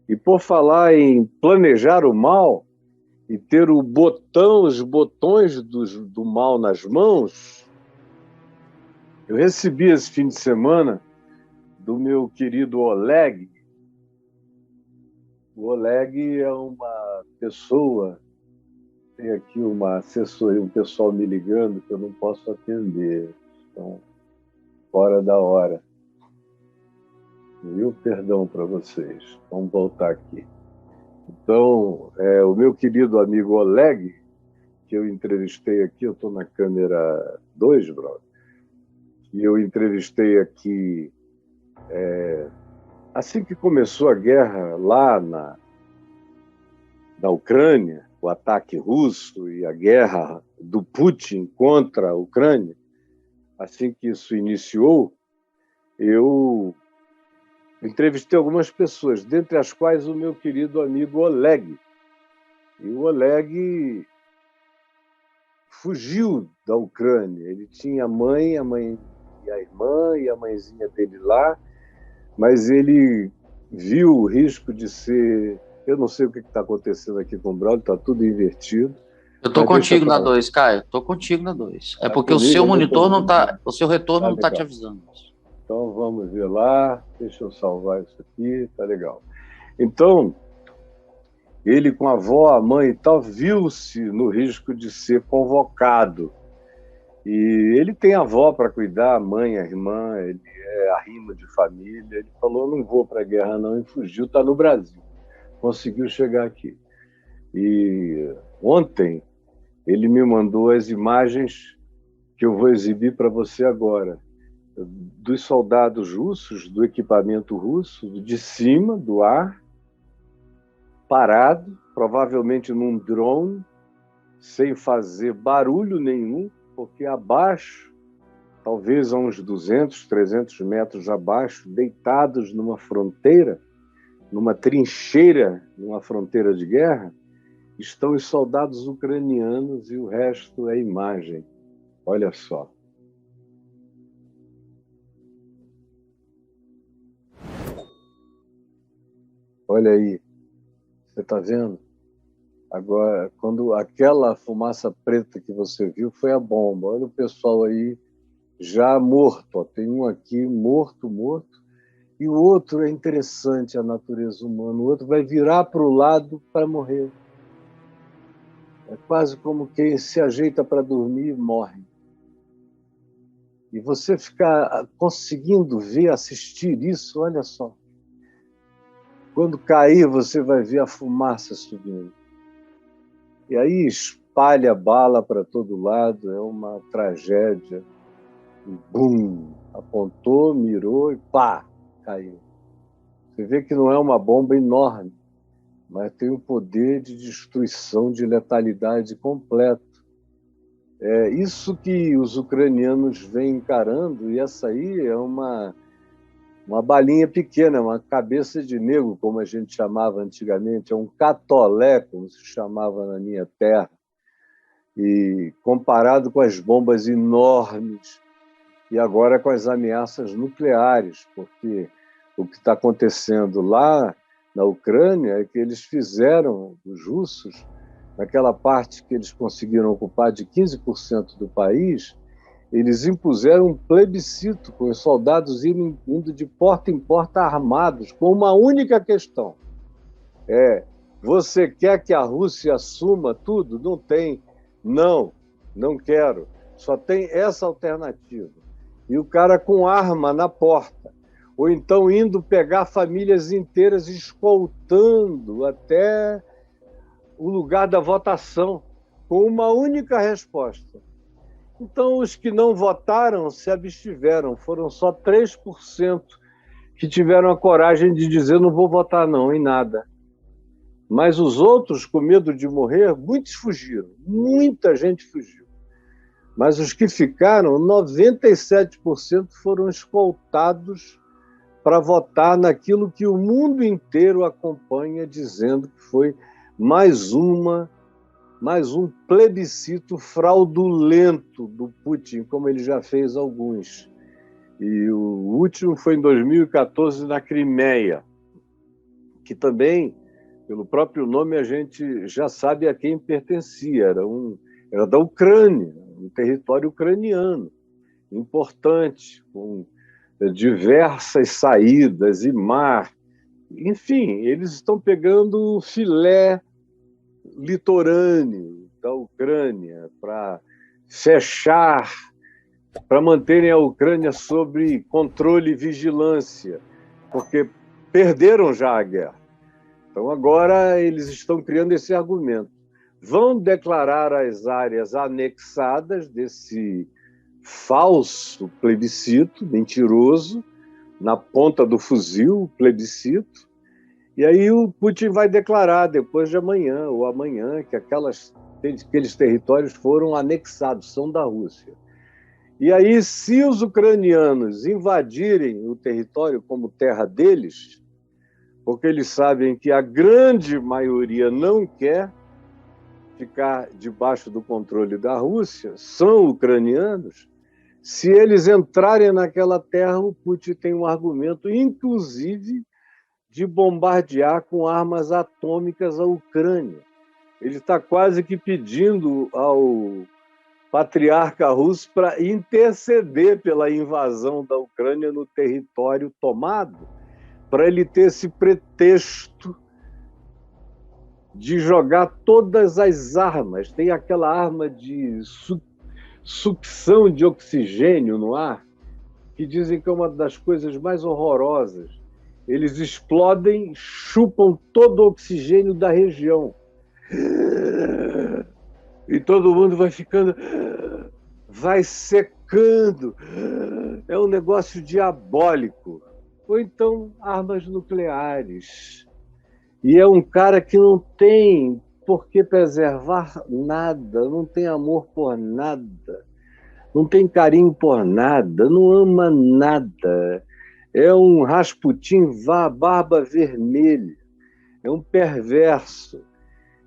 E por falar em planejar o mal e ter os botões do mal nas mãos, eu recebi esse fim de semana do meu querido Oleg. O Oleg é uma pessoa, tem aqui uma assessoria, um pessoal me ligando que eu não posso atender, estão fora da hora. Viu? Perdão para vocês. Vamos voltar aqui. Então, o meu querido amigo Oleg, que eu entrevistei aqui, eu estou na câmera 2, brother, e eu entrevistei aqui assim que começou a guerra lá na Ucrânia, o ataque russo e a guerra do Putin contra a Ucrânia, assim que isso iniciou, eu entrevistei algumas pessoas, dentre as quais o meu querido amigo Oleg. E o Oleg fugiu da Ucrânia. Ele tinha a mãe e a irmã e a mãezinha dele lá, mas ele viu o risco de ser... Eu não sei o que está acontecendo aqui com o Braulio, está tudo invertido, Eu tô mas deixa contigo na para lá. 2, Caio. Tô contigo na 2. É Está porque o comigo? seu Eu não monitor estou... não tá, o seu retorno Tá não tá te legal. avisando. Então vamos ver lá, deixa eu salvar isso aqui, tá legal. Então, ele com a avó, a mãe e tal, viu-se no risco de ser convocado. E ele tem a avó para cuidar, a mãe, a irmã, ele é arrimo de família. Ele falou: não vou para a guerra, não, e fugiu, está no Brasil. Conseguiu chegar aqui. E ontem ele me mandou as imagens que eu vou exibir para você agora, dos soldados russos, do equipamento russo, de cima, do ar, parado, provavelmente num drone, sem fazer barulho nenhum, porque abaixo, talvez a uns 200, 300 metros abaixo, deitados numa fronteira, numa trincheira, numa fronteira de guerra, estão os soldados ucranianos e o resto é imagem. Olha só. Olha aí, você está vendo? Agora, quando aquela fumaça preta que você viu foi a bomba. Olha o pessoal aí já morto. Ó. Tem um aqui morto, morto. E o outro é interessante, a natureza humana. O outro vai virar para o lado para morrer. É quase como quem se ajeita para dormir e morre. E você ficar conseguindo ver, assistir isso, olha só. Quando cair, você vai ver a fumaça subindo. E aí espalha bala para todo lado, é uma tragédia. E bum! Apontou, mirou e pá! Caiu. Você vê que não é uma bomba enorme, mas tem um poder de destruição, de letalidade completo. É isso que os ucranianos vêm encarando, e essa aí é uma balinha pequena, uma cabeça de negro, como a gente chamava antigamente, é um catolé, como se chamava na minha terra, e comparado com as bombas enormes e agora com as ameaças nucleares, porque o que está acontecendo lá na Ucrânia é que eles fizeram, os russos, naquela parte que eles conseguiram ocupar de 15% do país, eles impuseram um plebiscito com os soldados indo de porta em porta armados, com uma única questão. Você quer que a Rússia assuma tudo? Não tem. Não, não quero. Só tem essa alternativa. E o cara com arma na porta. Ou então indo pegar famílias inteiras, escoltando até o lugar da votação, com uma única resposta. Então, os que não votaram se abstiveram. Foram só 3% que tiveram a coragem de dizer: não vou votar não, em nada. Mas os outros, com medo de morrer, muitos fugiram. Muita gente fugiu. Mas os que ficaram, 97% foram escoltados para votar naquilo que o mundo inteiro acompanha, dizendo que foi mais um plebiscito fraudulento do Putin, como ele já fez alguns. E o último foi em 2014, na Crimeia. que também, pelo próprio nome, a gente já sabe a quem pertencia. Era da Ucrânia, um território ucraniano, importante, com diversas saídas e mar. Enfim, eles estão pegando o filé litorâneo da Ucrânia para fechar, para manterem a Ucrânia sob controle e vigilância, porque perderam já a guerra. Então agora eles estão criando esse argumento. Vão declarar as áreas anexadas desse falso plebiscito, mentiroso, na ponta do fuzil, o plebiscito, e aí o Putin vai declarar depois de amanhã ou amanhã que aqueles territórios foram anexados, são da Rússia. E aí, se os ucranianos invadirem o território como terra deles, porque eles sabem que a grande maioria não quer ficar debaixo do controle da Rússia, são ucranianos, se eles entrarem naquela terra, o Putin tem um argumento, inclusive, de bombardear com armas atômicas a Ucrânia. Ele está quase que pedindo ao patriarca russo para interceder pela invasão da Ucrânia no território tomado, para ele ter esse pretexto de jogar todas as armas. Tem aquela arma de sucção de oxigênio no ar, que dizem que é uma das coisas mais horrorosas. Eles explodem, chupam todo o oxigênio da região. E todo mundo vai ficando, vai secando. É um negócio diabólico. Ou então armas nucleares. E é um cara que não tem por que preservar nada, não tem amor por nada, não tem carinho por nada, não ama nada. É um Rasputin barba vermelha, é um perverso.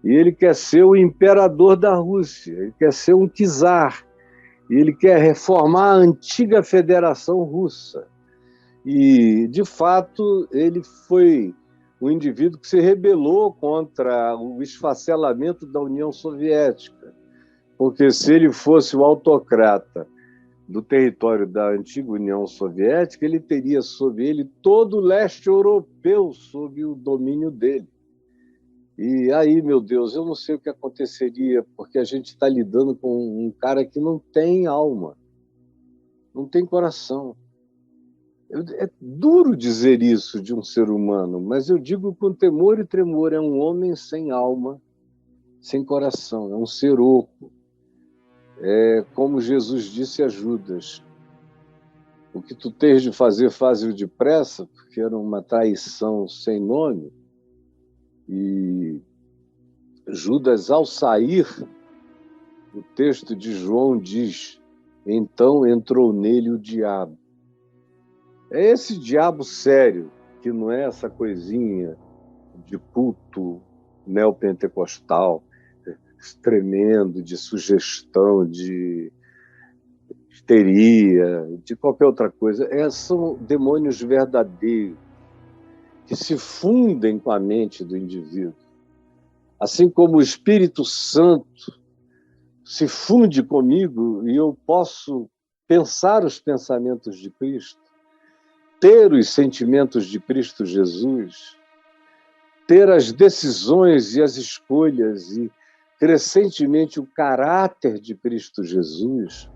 E ele quer ser o imperador da Rússia, ele quer ser um czar, e ele quer reformar a antiga Federação Russa. E, de fato, ele foi um indivíduo que se rebelou contra o esfacelamento da União Soviética, porque se ele fosse o autocrata do território da antiga União Soviética, ele teria sob ele todo o leste europeu sob o domínio dele. E aí, meu Deus, eu não sei o que aconteceria, porque a gente está lidando com um cara que não tem alma, não tem coração. É duro dizer isso de um ser humano, mas eu digo com temor e tremor, é um homem sem alma, sem coração, é um ser oco. É como Jesus disse a Judas, o que tu tens de fazer, faze-o depressa, porque era uma traição sem nome. E Judas, ao sair, o texto de João diz, então entrou nele o diabo. É esse diabo sério, que não é essa coisinha de culto neopentecostal, tremendo, de sugestão, de histeria, de qualquer outra coisa. São demônios verdadeiros, que se fundem com a mente do indivíduo. Assim como o Espírito Santo se funde comigo e eu posso pensar os pensamentos de Cristo, ter os sentimentos de Cristo Jesus, ter as decisões e as escolhas e crescentemente o caráter de Cristo Jesus,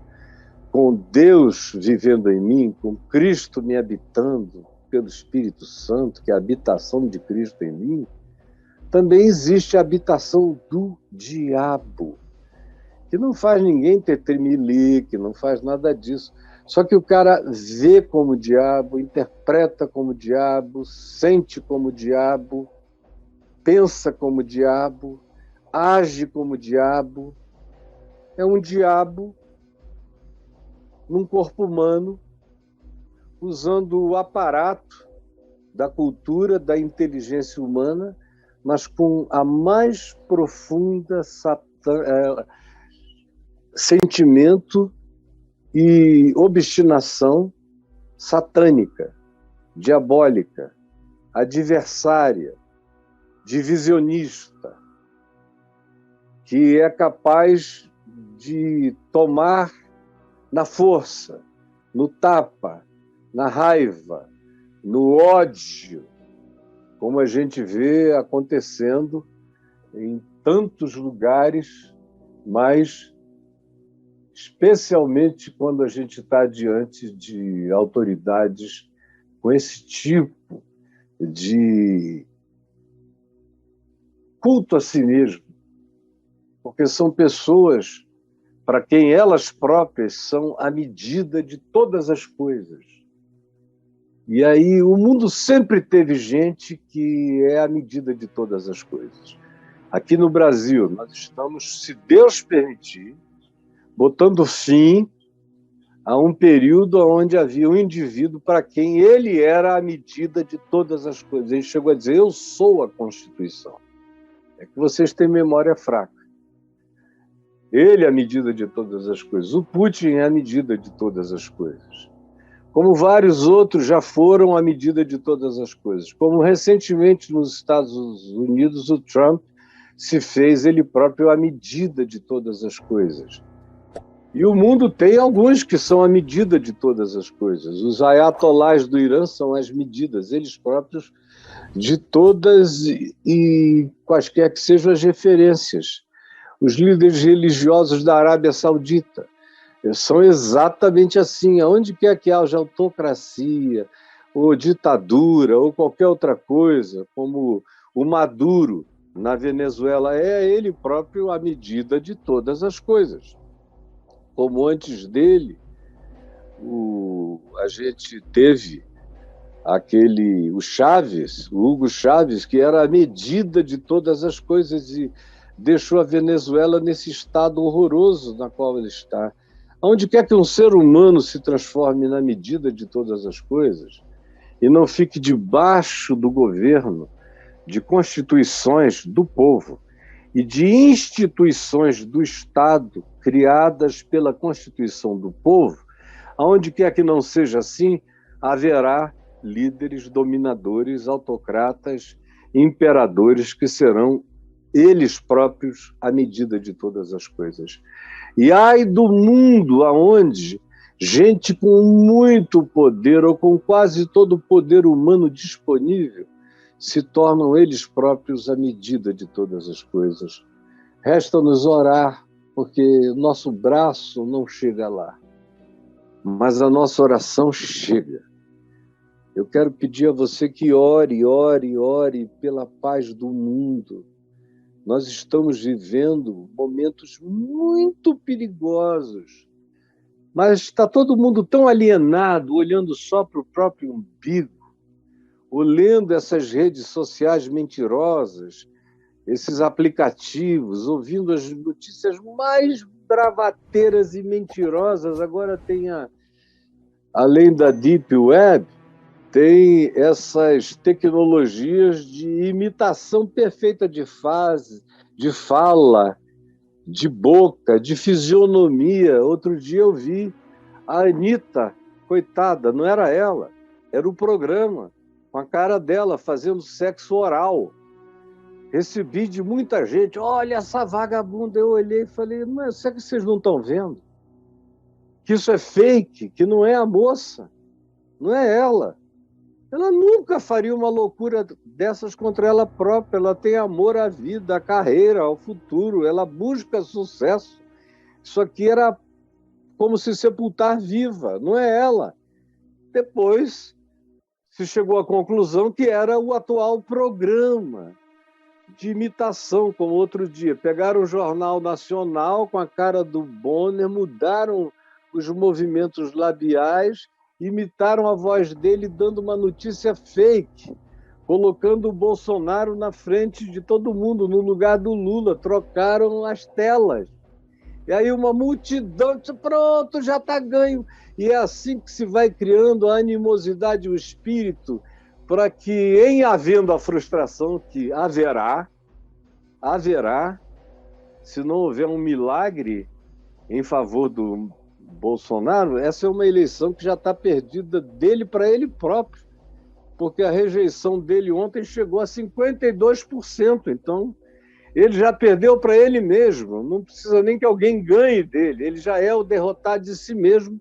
com Deus vivendo em mim, com Cristo me habitando pelo Espírito Santo, que é a habitação de Cristo em mim, também existe a habitação do diabo, que não faz ninguém ter tremelique, que não faz nada disso. Só que o cara vê como diabo, interpreta como diabo, sente como diabo, pensa como diabo, age como diabo. É um diabo num corpo humano, usando o aparato da cultura, da inteligência humana, mas com a mais profunda sentimento e obstinação satânica, diabólica, adversária, divisionista, que é capaz de tomar na força, no tapa, na raiva, no ódio, como a gente vê acontecendo em tantos lugares, mas especialmente quando a gente está diante de autoridades com esse tipo de culto a si mesmo, porque são pessoas para quem elas próprias são a medida de todas as coisas. E aí o mundo sempre teve gente que é a medida de todas as coisas. Aqui no Brasil, nós estamos, se Deus permitir, botando fim a um período onde havia um indivíduo para quem ele era a medida de todas as coisas. Ele chegou a dizer, eu sou a Constituição. É que vocês têm memória fraca. Ele é a medida de todas as coisas. O Putin é a medida de todas as coisas. Como vários outros já foram a medida de todas as coisas. Como recentemente nos Estados Unidos o Trump se fez ele próprio a medida de todas as coisas. E o mundo tem alguns que são a medida de todas as coisas. Os ayatolás do Irã são as medidas, eles próprios, de todas e quaisquer que sejam as referências. Os líderes religiosos da Arábia Saudita são exatamente assim. Aonde quer que haja autocracia, ou ditadura, ou qualquer outra coisa, como o Maduro na Venezuela, é ele próprio a medida de todas as coisas. Como antes dele, a gente teve o Chávez, o Hugo Chávez, que era a medida de todas as coisas e deixou a Venezuela nesse estado horroroso na qual ele está. Onde quer que um ser humano se transforme na medida de todas as coisas e não fique debaixo do governo de constituições do povo e de instituições do Estado criadas pela Constituição do povo, aonde quer que não seja assim, haverá líderes dominadores, autocratas, imperadores que serão eles próprios a medida de todas as coisas. E ai do mundo aonde gente com muito poder ou com quase todo o poder humano disponível se tornam eles próprios a medida de todas as coisas. Resta-nos orar, porque nosso braço não chega lá, mas a nossa oração chega. Eu quero pedir a você que ore, ore, ore pela paz do mundo. Nós estamos vivendo momentos muito perigosos, mas está todo mundo tão alienado, olhando só para o próprio umbigo, olhando essas redes sociais mentirosas, esses aplicativos, ouvindo as notícias mais bravateiras e mentirosas. Agora tem, além da Deep Web, tem essas tecnologias de imitação perfeita de fase, de fala, de boca, de fisionomia. Outro dia eu vi a Anitta, coitada, não era ela, era o programa, com a cara dela fazendo sexo oral. Recebi de muita gente, olha essa vagabunda. Eu olhei e falei, mas será que vocês não estão vendo? Que isso é fake, que não é a moça, não é ela. Ela nunca faria uma loucura dessas contra ela própria. Ela tem amor à vida, à carreira, ao futuro. Ela busca sucesso. Isso aqui era como se sepultar viva, não é ela. Depois se chegou à conclusão que era o atual programa de imitação, como outro dia. Pegaram o Jornal Nacional com a cara do Bonner, mudaram os movimentos labiais, imitaram a voz dele dando uma notícia fake, colocando o Bolsonaro na frente de todo mundo, no lugar do Lula, trocaram as telas. E aí uma multidão disse, pronto, já está ganho. E é assim que se vai criando a animosidade, o espírito, para que, em havendo a frustração, que haverá, se não houver um milagre em favor do Bolsonaro, essa é uma eleição que já está perdida dele para ele próprio. porque a rejeição dele ontem chegou a 52%. Então, ele já perdeu para ele mesmo. Não precisa nem que alguém ganhe dele. Ele já é o derrotado de si mesmo,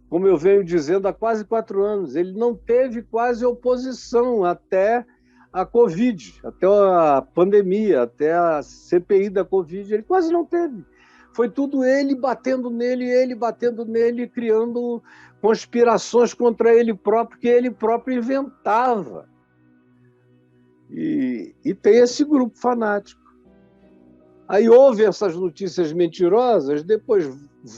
como eu venho dizendo há quase 4 anos. Ele não teve quase oposição até a Covid, até a pandemia, até a CPI da Covid. Ele quase não teve. Foi tudo ele batendo nele, criando conspirações contra ele próprio, que ele próprio inventava. E tem esse grupo fanático. Aí houve essas notícias mentirosas, depois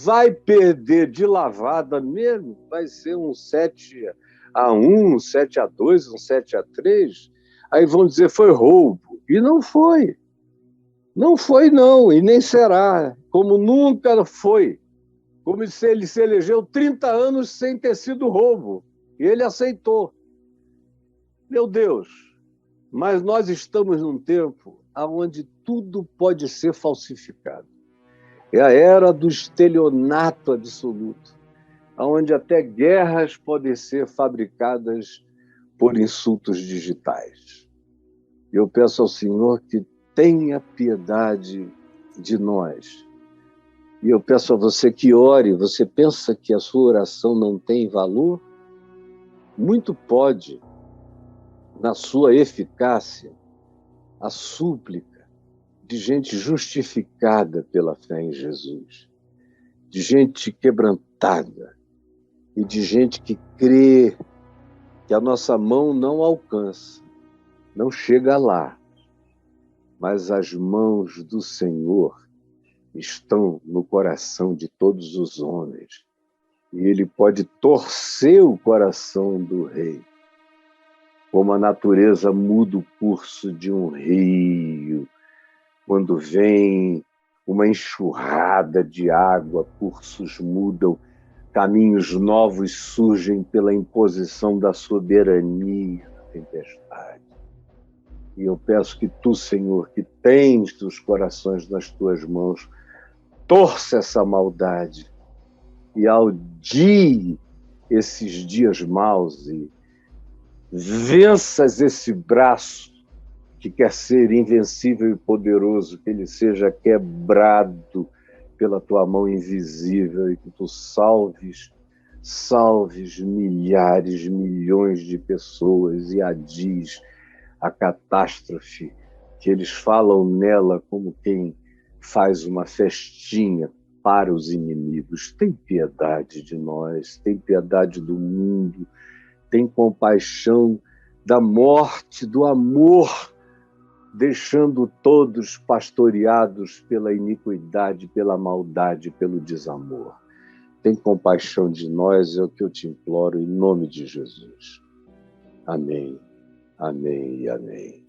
vai perder de lavada mesmo, vai ser um 7-1, um 7-2, um 7-3. Aí vão dizer foi roubo. E não foi. Não foi, não, e nem será, como nunca foi. Como se ele se elegeu 30 anos sem ter sido roubo. E ele aceitou. Meu Deus, mas nós estamos num tempo onde tudo pode ser falsificado. É a era do estelionato absoluto, onde até guerras podem ser fabricadas por insultos digitais. Eu peço ao Senhor que tenha piedade de nós. E eu peço a você que ore. Você pensa que a sua oração não tem valor? Muito pode, na sua eficácia, a súplica de gente justificada pela fé em Jesus, de gente quebrantada e de gente que crê que a nossa mão não alcança, não chega lá, mas as mãos do Senhor estão no coração de todos os homens. E ele pode torcer o coração do rei, como a natureza muda o curso de um rio. Quando vem uma enxurrada de água, cursos mudam, caminhos novos surgem pela imposição da soberania da tempestade. E eu peço que tu, Senhor, que tens os corações nas tuas mãos, torça essa maldade e audie esses dias maus e venças esse braço que quer ser invencível e poderoso, que ele seja quebrado pela tua mão invisível e que tu salves milhares, milhões de pessoas e adies a catástrofe, que eles falam nela como quem faz uma festinha para os inimigos. Tem piedade de nós, tem piedade do mundo, tem compaixão da morte, do amor, deixando todos pastoreados pela iniquidade, pela maldade, pelo desamor. Tem compaixão de nós, é o que eu te imploro, em nome de Jesus. Amém, amém e amém.